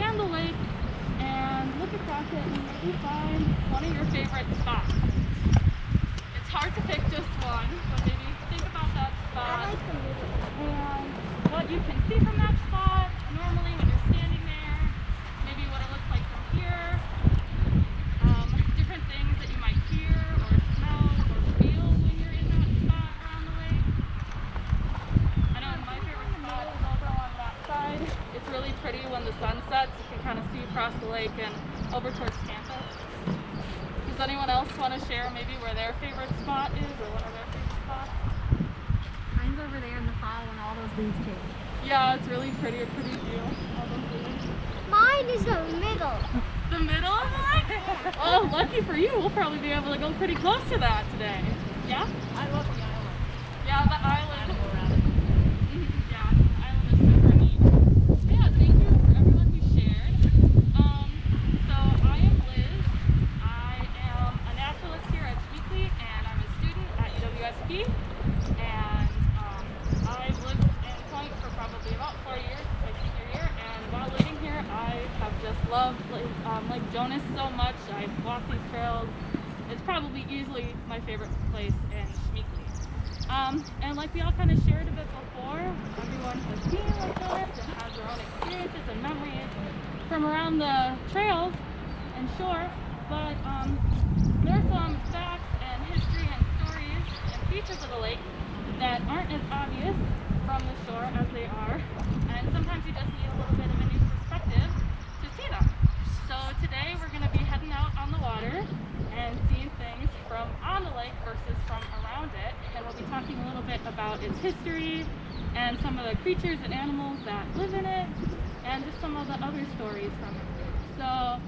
scan the lake and look across it and maybe find one of your favorite spots. It's hard to pick just one, but maybe think about that spot and what you can see from that spot normally when you're standing there, maybe what it looks like from here, different things that you might hear or smell or feel when you're in that spot around the lake. I know my favorite spot is over on that side. It's really pretty when the sun sets. You can kind of see across the lake and over towards campus. Does anyone else want to share maybe where their favorite spot is or one of their favorite spots? Mine's over there in the fall when all those leaves change. Yeah, it's really pretty, a pretty view. All those leaves. Mine is the middle. The middle of the lake? Oh, lucky for you. We'll probably be able to go pretty close to that today. Yeah? I love the island. Yeah, the island. Yeah, the island is super neat. Yeah, thank you for everyone who shared. So I am Liz. I am a naturalist here at Weekly, and I'm a student at UWSP. And I've lived in Point for probably about 4 years, my senior year. And while living here, I have just loved Lake Joanis so much. I've walked these trails. It's probably easily my favorite place in Schmeekly. And like we all kind of shared a bit before, everyone has seen Lake Joanis and has their own experiences and memories from around the trails and shore. But there are some facts and history and stories and features of the lake that aren't as obvious from the shore as they are. And sometimes you just need a little bit of a new perspective to see them. So today we're going to be heading out on the water and seeing things from on the lake versus from around it. And we'll be talking a little bit about its history and some of the creatures and animals that live in it and just some of the other stories from it. So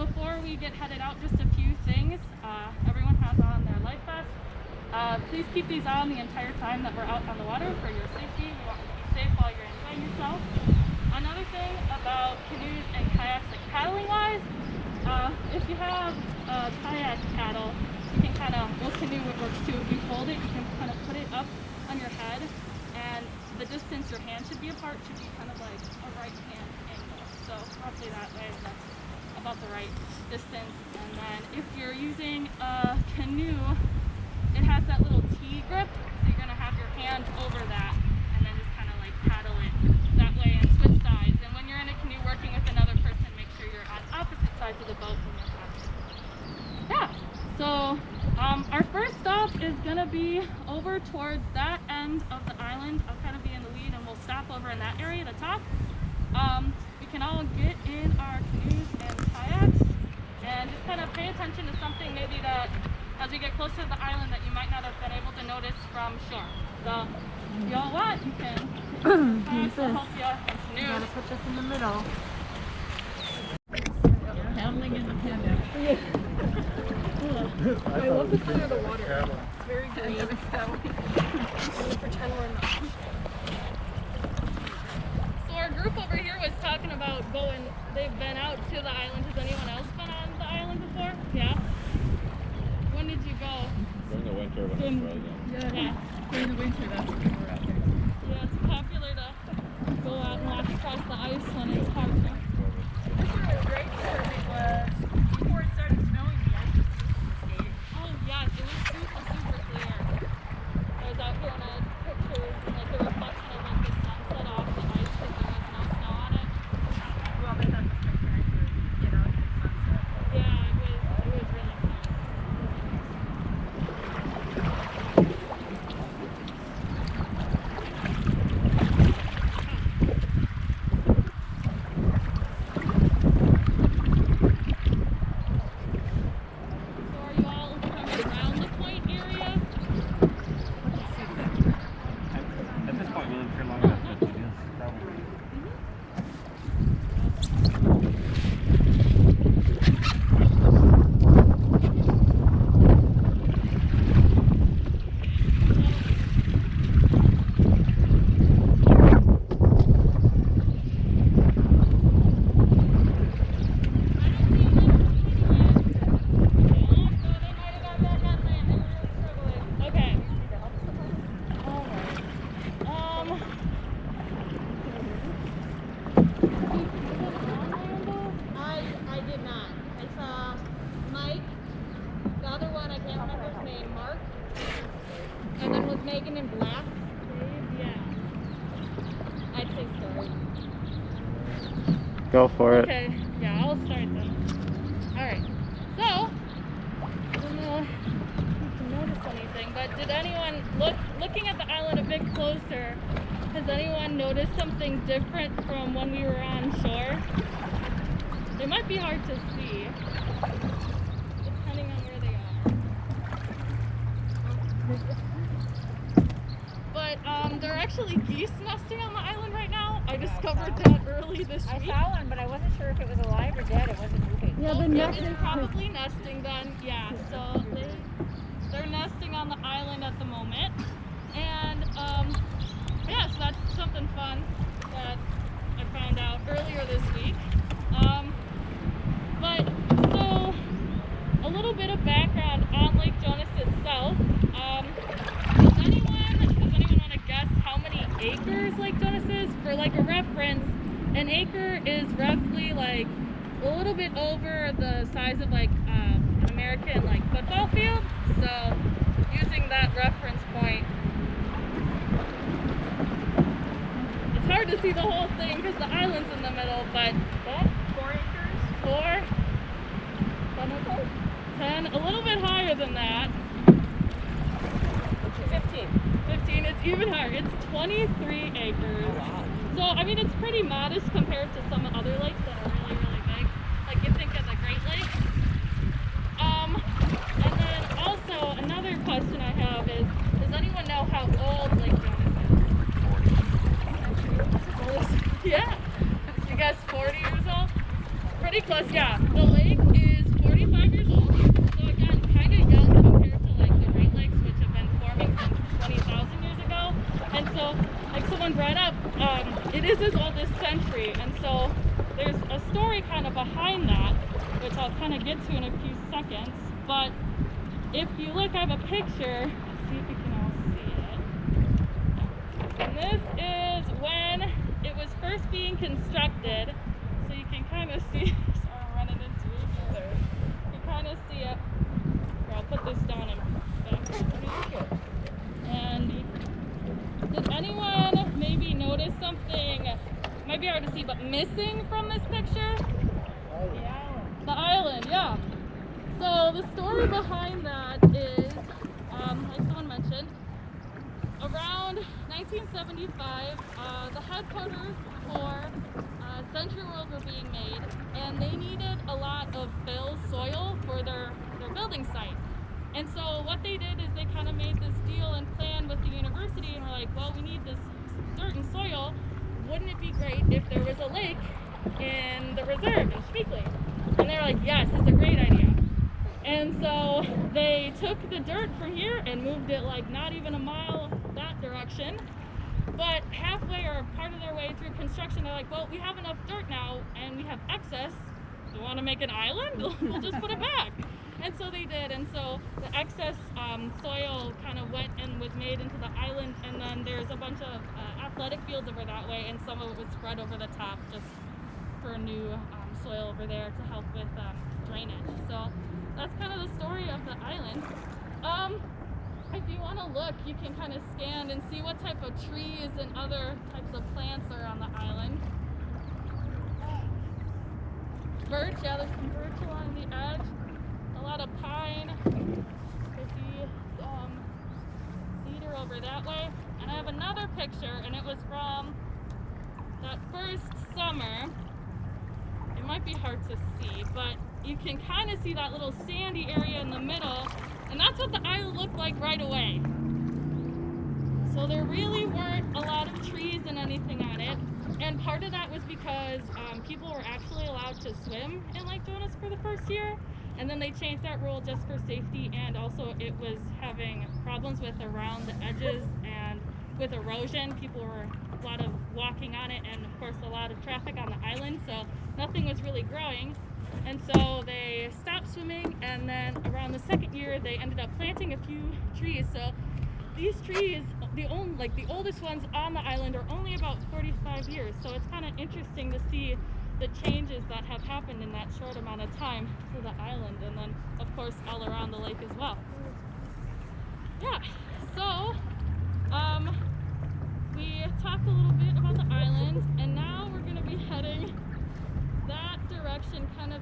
before we get headed out, just a few things. Everyone has on their life vests. Please keep these on the entire time that we're out on the water for your safety. We want you to be safe while you're enjoying yourself. Another thing about canoes and kayaks, like paddling wise, if you have a kayak paddle, you can kind of, well, canoe it works too. If you hold it, you can kind of put it up on your head, and the distance your hands should be apart should be kind of like a right hand angle. So roughly that way, that's about the right distance. And then if you're using a canoe, it has that little T grip, so you're going to have your hand over that and then just kind of like paddle it that way and switch sides. And when you're in a canoe working with another person, make sure you're on opposite sides of the boat when you're paddling. Yeah, so our first stop is going to be over towards that end of the island. I'll kind of be in the lead and we'll stop over in that area, the top. We can all get in our canoes and kayaks and just kind of pay attention to something maybe that as we get closer to the island that you might not have been able to notice from shore. So if y'all want, you can Use this. help you in canoes. You gotta put this in the middle. Paddling in the panda. I love the color of the water. It's very green. We'll pretend we're not. So our group over here was talking about going, they've been out to the island. Has anyone else been on the island before? Yeah? When did you go? During the winter when it's frozen. Yeah. During the winter, that's when we're out there. Yeah, it's popular to go out and walk across the ice when it's hard to. This one was great because it was before it started snowing. The ice was skate. Oh yes, it was super, super clear. I was out here and I had pictures and like the reflection of like the sunset off the ice because there was no snow on it. Well, they thought it was spectacular. Get out at sunset. Yeah, it was really fun. Go for it. Okay, yeah, I'll start then. Alright, so, I don't know if you can notice anything, but did anyone, looking at the island a bit closer, has anyone noticed something different from when we were on shore? It might be hard to see, depending on where they are. But there are actually geese nesting on the island right now. I discovered that early this week. I saw one, but I wasn't sure if it was alive or dead. It wasn't moving. Yeah, Oh, the next it's probably nesting then. Yeah, so they're nesting on the island at the moment. And yeah, so that's something fun that I found out earlier this week. But so a little bit of background on Lake Joanis itself. Does anyone want to guess how many acres Lake Joanis is? For like a reference, an acre is roughly like a little bit over the size of like an American like football field. So using that reference point, it's hard to see the whole thing because the island's in the middle, but 4 acres? 4, 10, a little bit higher than that. 15, it's even higher. It's 23 acres. So, I mean, it's pretty modest compared to some other lakes that are really, really big. Like you think of the Great Lakes. And then also, another question I have is, does anyone know how old Lake Joanis is? Yeah. You guys 40 years old? Pretty close, yeah. The lake is 45 years old. So again, kind of young compared to like the Great Lakes, which have been forming since 20,000 years ago. And so, like someone brought up, it is as old as century. And so there's a story kind of behind that, which I'll kind of get to in a few seconds. But if you look, I have a picture. See if you can all see it. And this is when it was first being constructed. So you can kind of see, sorry, I'm running into each other. You can kind of see it. Here, I'll put this down and back. And did anyone maybe notice something, might be hard to see, but missing from this picture? The island, yeah. So the story behind that is, like someone mentioned, around 1975, the headquarters for Century World were being made, and they needed a lot of fill soil for their building site. And so what they did is they kind of made this deal and plan with the university, and were like, well, we need this dirt and soil. Wouldn't it be great if there was a lake in the reserve in Speakley? And they were like, yes, it's a great idea. And so they took the dirt from here and moved it like not even a mile that direction. But halfway or part of their way through construction, they're like, well, we have enough dirt now and we have excess. Do you want to make an island? We'll just put it back. And so they did. And so the excess soil kind of went and was made into the island. And then there's a bunch of athletic fields over that way. And some of it was spread over the top just for new soil over there to help with drainage. So that's kind of the story of the island. If you want to look, you can kind of scan and see what type of trees and other types of plants are on the island. Birch, yeah, there's some birch along the edge. A lot of pine. There's cedar over that way. And I have another picture, and it was from that first summer. It might be hard to see, but you can kind of see that little sandy area in the middle, and that's what the island looked like right away. So there really weren't a lot of trees and anything on it, and part of that was because people were actually allowed to swim in Lake Joanis for the first year, and then they changed that rule just for safety, and also it was having problems with around the edges and with erosion. People were a lot of walking on it, and of course a lot of traffic on the island, so nothing was really growing. And so they stopped swimming, and then around the second year they ended up planting a few trees. So these trees, the oldest ones on the island, are only about 45 years. So it's kind of interesting to see the changes that have happened in that short amount of time to the island, and then of course all around the lake as well. Yeah, so we talked a little bit about the island, and now we're going to be heading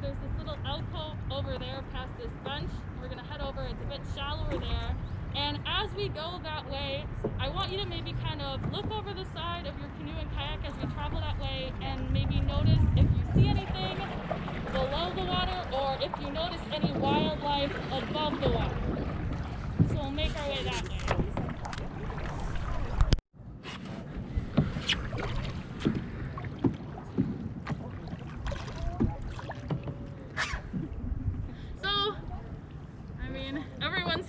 there's this little alcove over there past this bench. We're gonna head over, it's a bit shallower there. And as we go that way, I want you to maybe kind of look over the side of your canoe and kayak as we travel that way and maybe notice if you see anything below the water or if you notice any wildlife above the water. So we'll make our way that way.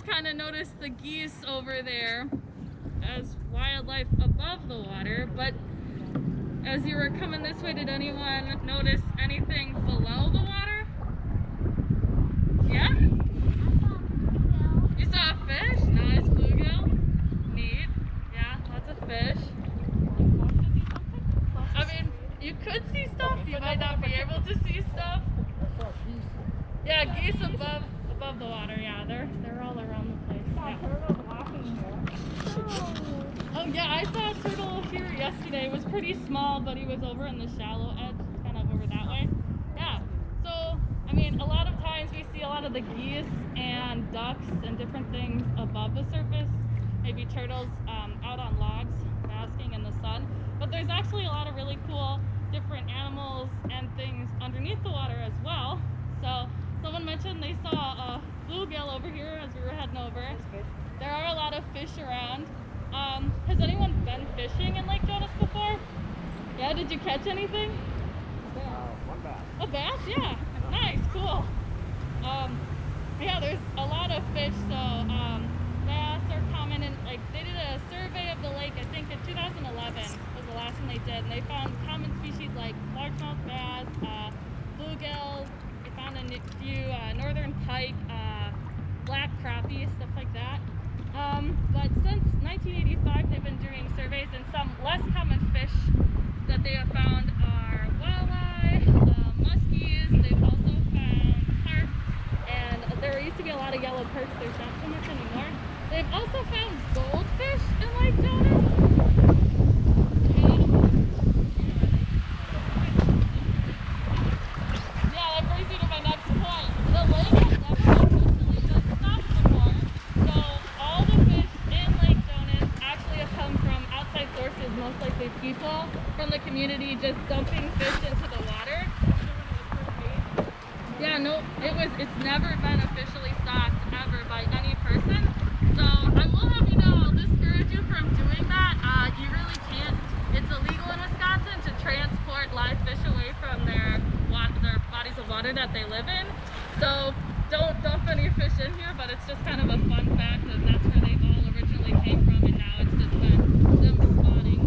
Kind of noticed the geese over there as wildlife above the water, but as you were coming this way, did anyone notice anything below the water? Yeah? You saw a fish? Nice, bluegill. Neat. Yeah, lots of fish. I mean, you could see stuff, you might not be able to see stuff. Yeah, geese above the water, yeah, they're all around the place. Yeah. Oh yeah, I saw a turtle here yesterday. It was pretty small, but he was over in the shallow edge, kind of over that way. Yeah. So, I mean, a lot of times we see a lot of the geese and ducks and different things above the surface. Maybe turtles out on logs basking in the sun. But there's actually a lot of really cool different animals and things underneath the water as well. So someone mentioned they saw a bluegill over here as we were heading over. There are a lot of fish around. Has anyone been fishing in Lake Joanis before? Yeah, did you catch anything? One bass. A bass? Yeah. Nice, cool. Yeah, there's a lot of fish, so bass are common, and like they did a survey of the lake, I think in 2011 was the last one they did, and they found common species like largemouth bass, bluegills. They found a few northern pike, black crappie, stuff like that. But since 1985, they've been doing surveys, and some less common fish that they have found are walleye, muskies. They've also found carp, and there used to be a lot of yellow perch. There's not so much anymore. They've also found goldfish in Lake Joanis. Yeah, that brings me to my next point. The lake has never officially been stocked before, so all the fish in Lake Joanis actually have come from outside sources, most likely people from the community just dumping fish into the water. Yeah, no, it's never been officially stocked ever by any person. So I will have you know, I'll discourage you from doing that. You really can't. It's illegal in Wisconsin to transport live fish away from their bodies of water that they live in. So don't dump any fish in here, but it's just kind of a fun fact that that's where they all originally came from, and now it's just been them spawning.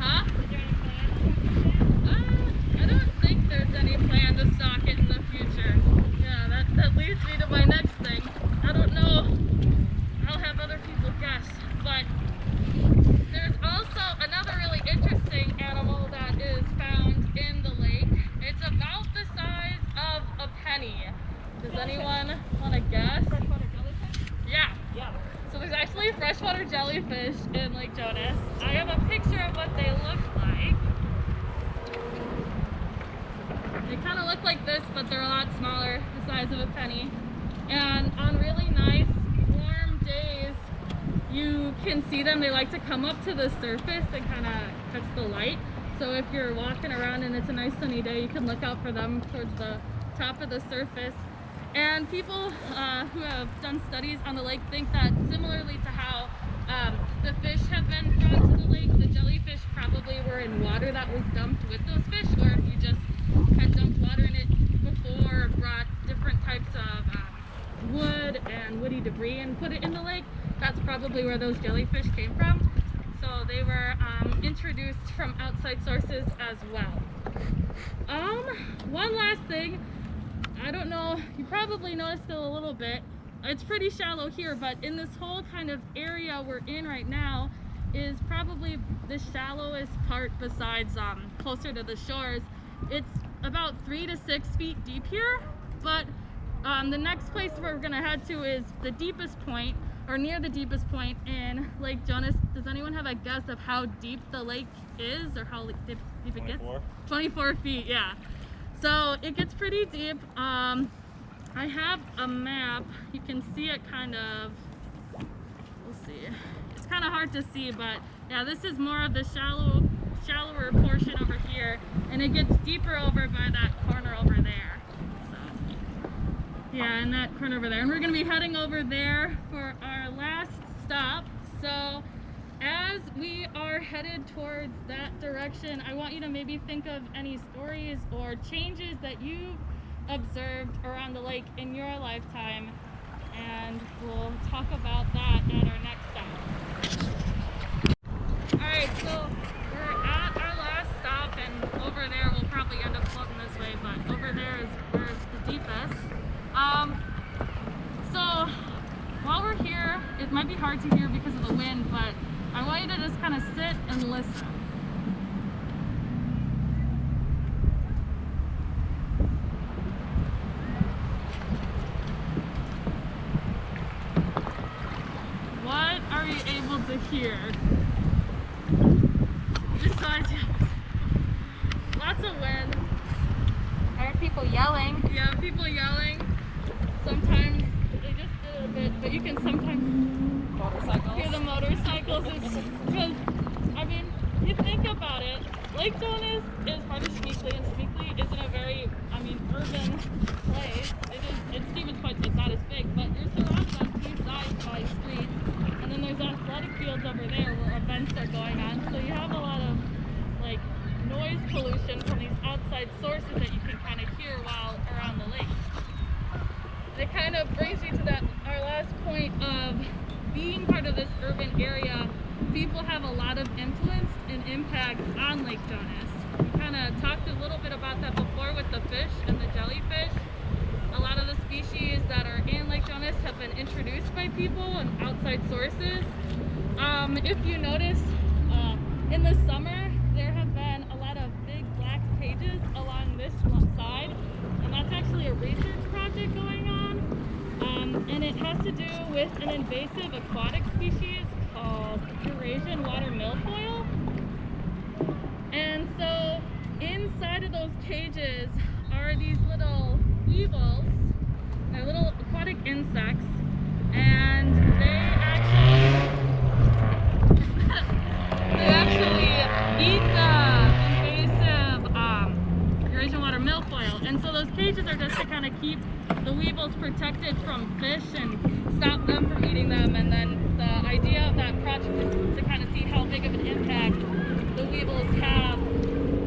Huh? I don't think there's any plan to stock it in the future. Yeah, that leads me to my next thing. I don't know. I'll have other people guess, but there's also another really interesting animal that is found in the lake. It's about the size of a penny. Does anyone want to guess? Freshwater jellyfish? Yeah. Yeah. So there's actually freshwater jellyfish in Lake Joanis. I have a picture of what they look like. They kind of look like this, but they're a lot smaller, the size of a penny. And on really nice, warm days, you can see them. They like to come up to the surface and kind of catch the light. So if you're walking around and it's a nice sunny day, you can look out for them towards the top of the surface. And people who have done studies on the lake think that similarly to how the fish have been brought to the lake, the jellyfish probably were in water that was dumped with those fish, or if you just had dumped water in it before, brought different types of wood and woody debris and put it in the lake, that's probably where those jellyfish came from. So they were introduced from outside sources as well. One last thing. I don't know, you probably noticed it a little bit. It's pretty shallow here, but in this whole kind of area we're in right now is probably the shallowest part besides closer to the shores. It's about 3 to 6 feet deep here, but the next place we're gonna head to is the deepest point, or near the deepest point in Lake Joanis. Does anyone have a guess of how deep the lake is, or how deep it gets? 24 feet, yeah. So it gets pretty deep. I have a map. You can see it kind of, we'll see. It's kind of hard to see, but yeah, this is more of the shallower portion over here, and it gets deeper over by that corner over there. So yeah, in that corner over there. And we're gonna be heading over there for our last stop. So as we are headed towards that direction, I want you to maybe think of any stories or changes that you've observed around the lake in your lifetime, and we'll talk about that at our next stop. Alright, so we're at our last stop, and over there we'll probably end up floating this way, but over there is where it's the deepest. So while we're here, it might be hard to hear because of the wind, but I want you to just kind of sit and listen. What are you able to hear? Besides, lots of wind. Are people yelling? Yeah, people yelling. Sometimes they just do a bit, but you can sometimes hear the motorcycles. It's because, I mean, you think about it, Lake Joanis is part of Smeekley, and Smeekley isn't a very, urban place. It's Stevens Point, so it's not as big, but you're surrounded on two sides by streets, and then there's athletic fields over there where events are going on, so you have a lot of, noise pollution from these outside sources that you can kind of hear while around the lake. It kind of brings you to our last point of being part of this urban area. People have a lot of influence and impact on Lake Joanis. We kind of talked a little bit about that before with the fish and the jellyfish. A lot of the species that are in Lake Joanis have been introduced by people and outside sources. If you notice, in the summer, there have been a lot of big black cages along this side, and that's actually a research project going on, and it has to do with an invasive aquatic species called Eurasian water milfoil. And so inside of those cages are these little weevils. They're little aquatic insects, and they actually eat the invasive Eurasian water milfoil. And so those cages are just to kind of keep the weevils protected from fish and stop them from eating them. And then the idea of that project is to kind of see how big of an impact the weevils have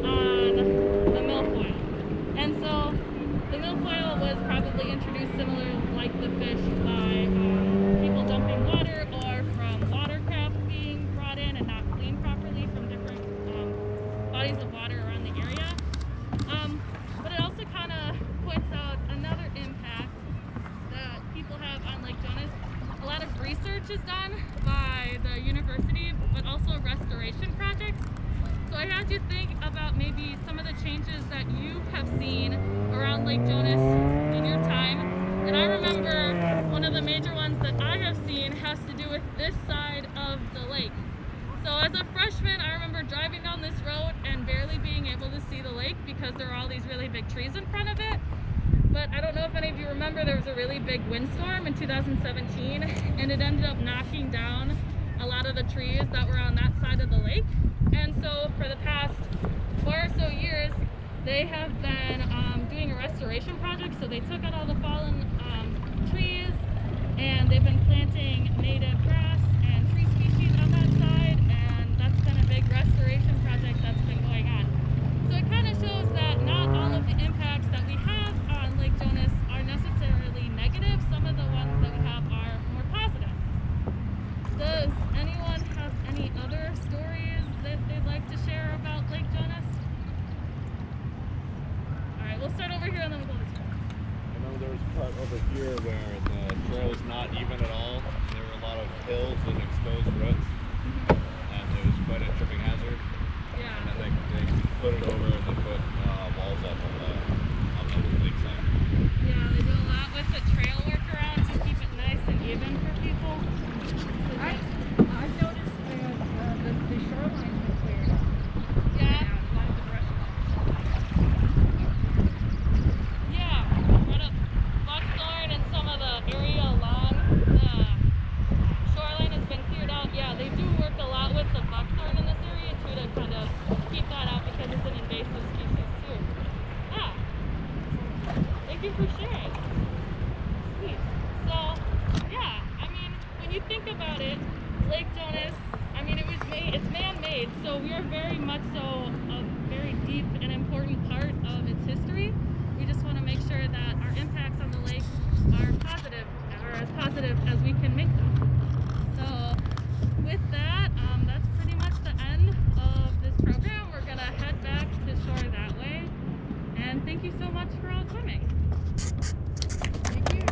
on the milfoil. And so the milfoil was probably introduced similar like the fish by people dumping water, or from watercraft being brought in and not cleaned properly from different bodies of water around the area. But it also kind of points out another impact that people have on Lake Joanis. A lot of research is done by the university, but also restoration projects. So I had you think about maybe some of the changes that you have seen around Lake Joanis in your time. And I remember one of the major ones that I have seen has to do with this side of the lake. So as a freshman, I remember driving down this road and barely being able to see the lake because there are all these really big trees in front of it. But I don't know if any of you remember, there was a really big windstorm in 2017, and it ended up knocking down a lot of the trees that were on that side of the lake. And so for the past 4 or so years, they have been doing a restoration project. So they took out all the fallen trees, and they've been planting native grass and tree species on that side, and that's been a big restoration project that's been going on. So it kind of shows that not all of the impacts that we have on Lake Joanis are necessarily negative. Some of the ones that we have are more positive. Does anyone have any other stories that they'd like to share about Lake Joanis? Alright, we'll start over here and then we'll go this way. I remember there was a part over here where the trail was not even at all. And there were a lot of hills and exposed roots. And it was quite a tripping hazard. Yeah. And then they put it over and they put walls up on the lakeside. Yeah, they do a lot with the trail work around to keep it nice and even for people. for sharing. Sweet. So, yeah, I mean, when you think about it, Lake Joanis, I mean, it's man-made, so we are very much so a very deep and important part of its history. We just want to make sure that our impacts on the lake are positive, or as positive as we can make them. So, with that, that's pretty much the end of this program. We're gonna head back to shore that way. And thank you so much for all coming. Thank you.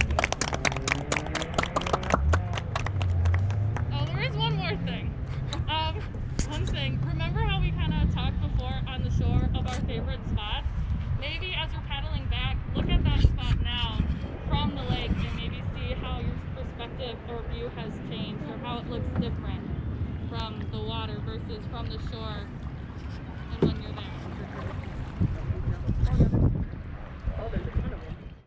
Oh, there is one more thing. One thing. Remember how we kind of talked before on the shore of our favorite spots? Maybe as we're paddling back, look at that spot now from the lake and maybe see how your perspective or view has changed or how it looks different from the water versus from the shore.